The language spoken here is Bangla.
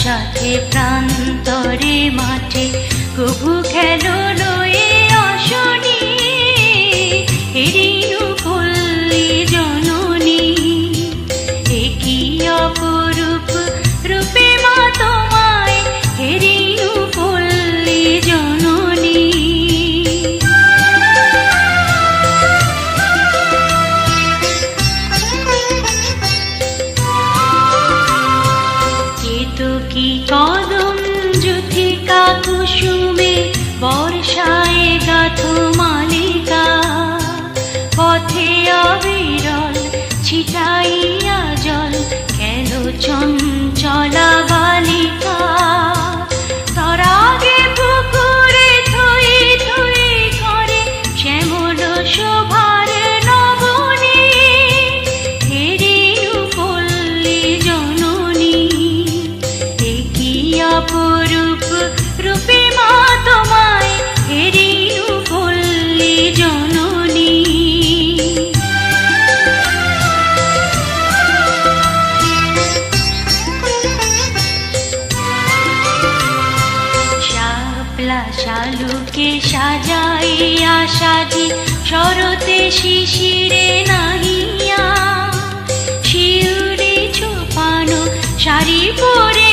সাথে প্রান্তরে মাঠে কভু খেলো লয়ে আসনি হেরিনু পল্লী জননী একই অপরূপ রূপে মা তোমায় হেরিনু পল্লী জননী কি কদম যুথিকা কুসুমে বর্ষায় গাথো মালিকা পথে অবিরল ছিটাইয়া জল কেন চঞ্চলা বালিকা তরাগে পুকুরে থই থই করে শ্যামল শোভার নবনী হেরিনু পল্লী জননী অপরূপ রূপে মা তোমায় হেরিনু পল্লী জননী শাপলা শালুকে সাজাইয়া সাজি শরতে শিশিরে নাহিয়া শিউরে ছোপানো শাড়ি পরে